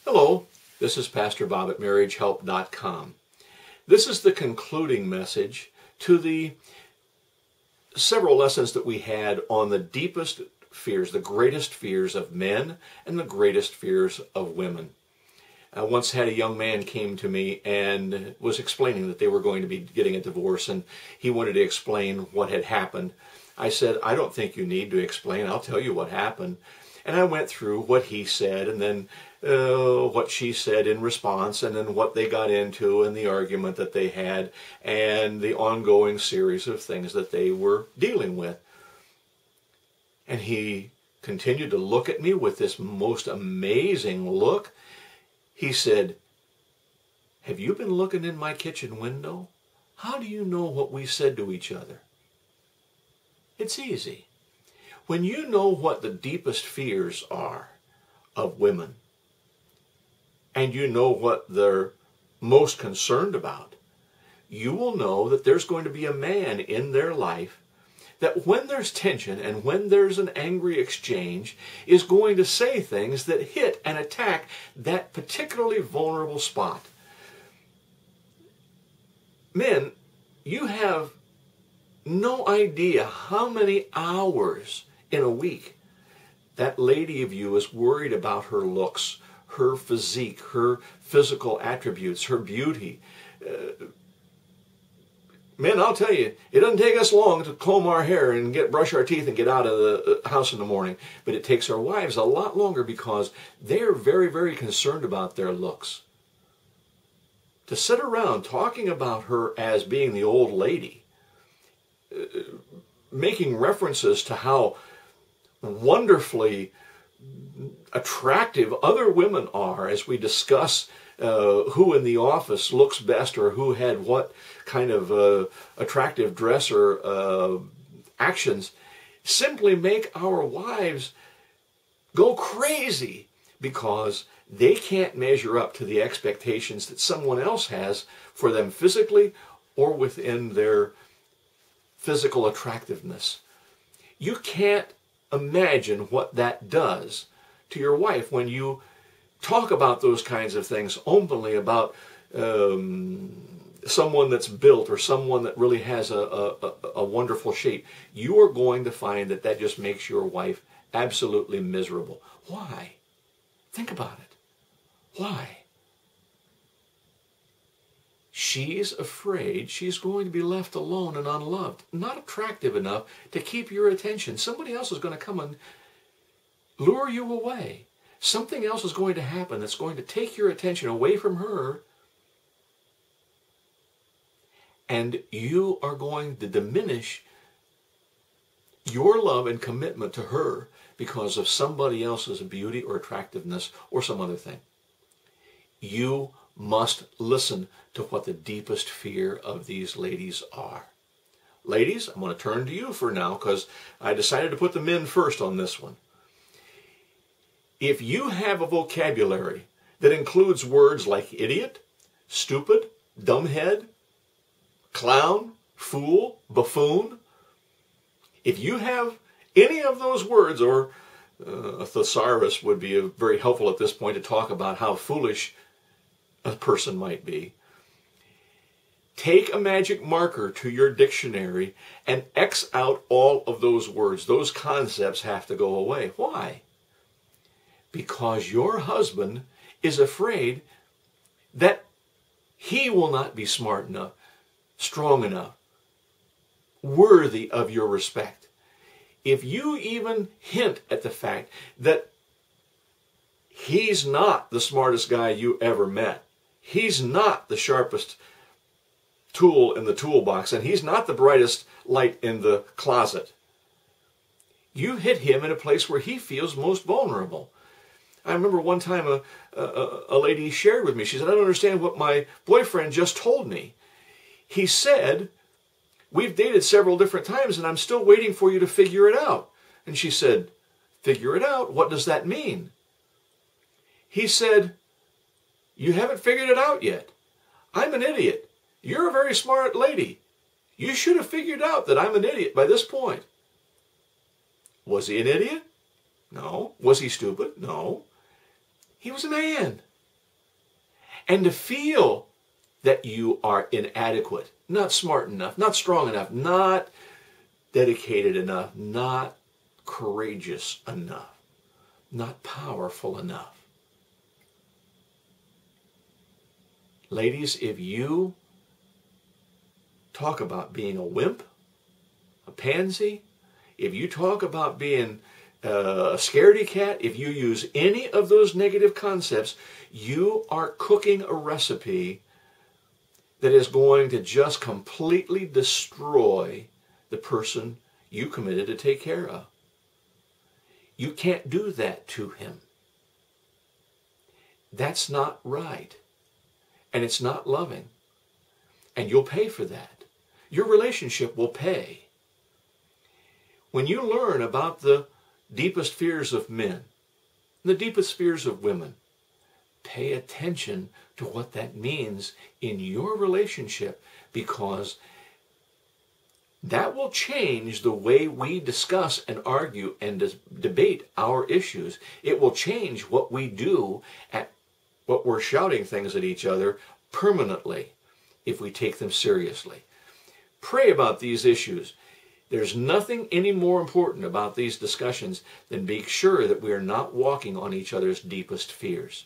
Hello, this is Pastor Bob at MarriageHelp.com. This is the concluding message to the several lessons that we had on the deepest fears, the greatest fears of men and the greatest fears of women. I once had a young man came to me and was explaining that they were going to be getting a divorce, and he wanted to explain what had happened. I said, I don't think you need to explain. I'll tell you what happened. And I went through what he said and then what she said in response, and then what they got into and the argument that they had and the ongoing series of things that they were dealing with. And he continued to look at me with this most amazing look. He said, "Have you been looking in my kitchen window? How do you know what we said to each other?" It's easy. When you know what the deepest fears are of women, and you know what they're most concerned about, you will know that there's going to be a man in their life that when there's tension and when there's an angry exchange is going to say things that hit and attack that particularly vulnerable spot. Men, you have no idea how many hours in a week that lady of you is worried about her looks, her physique, her physical attributes, her beauty. Men, I'll tell you, it doesn't take us long to comb our hair and brush our teeth and get out of the house in the morning. But it takes our wives a lot longer because they're very, very concerned about their looks. To sit around talking about her as being the old lady, making references to how wonderfully attractive other women are as we discuss who in the office looks best or who had what kind of attractive dress or actions, simply make our wives go crazy because they can't measure up to the expectations that someone else has for them physically or within their physical attractiveness. You can't imagine what that does to your wife when you talk about those kinds of things openly about someone that's built or someone that really has a wonderful shape. You are going to find that that just makes your wife absolutely miserable. Why? Think about it. Why? She's afraid she's going to be left alone and unloved, not attractive enough to keep your attention. Somebody else is going to come and lure you away. Something else is going to happen that's going to take your attention away from her, and you are going to diminish your love and commitment to her because of somebody else's beauty or attractiveness or some other thing. You must listen to what the deepest fear of these ladies are. Ladies, I'm going to turn to you for now because I decided to put the men first on this one. If you have a vocabulary that includes words like idiot, stupid, dumbhead, clown, fool, buffoon, if you have any of those words, or a thesaurus would be very helpful at this point to talk about how foolish a person might be, take a magic marker to your dictionary and X out all of those words. Those concepts have to go away. Why? Because your husband is afraid that he will not be smart enough, strong enough, worthy of your respect. If you even hint at the fact that he's not the smartest guy you ever met, he's not the sharpest tool in the toolbox, and he's not the brightest light in the closet, you hit him in a place where he feels most vulnerable. I remember one time a lady shared with me, she said, I don't understand what my boyfriend just told me. He said, we've dated several different times and I'm still waiting for you to figure it out. And she said, figure it out? What does that mean? He said, you haven't figured it out yet. I'm an idiot. You're a very smart lady. You should have figured out that I'm an idiot by this point. Was he an idiot? No. Was he stupid? No. He was a man. and to feel that you are inadequate, not smart enough, not strong enough, not dedicated enough, not courageous enough, not powerful enough. Ladies, if you talk about being a wimp, a pansy, if you talk about being a scaredy cat, if you use any of those negative concepts, you are cooking a recipe that is going to just completely destroy the person you committed to take care of. You can't do that to him. That's not right. And it's not loving. And you'll pay for that. Your relationship will pay. When you learn about the deepest fears of men, the deepest fears of women, pay attention to what that means in your relationship, because that will change the way we discuss and argue and debate our issues. It will change what we do at what we're shouting things at each other permanently if we take them seriously. Pray about these issues. There's nothing any more important about these discussions than being sure that we are not walking on each other's deepest fears.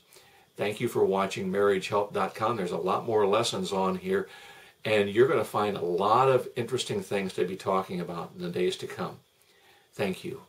Thank you for watching MarriageHelp.com. There's a lot more lessons on here, and you're going to find a lot of interesting things to be talking about in the days to come. Thank you.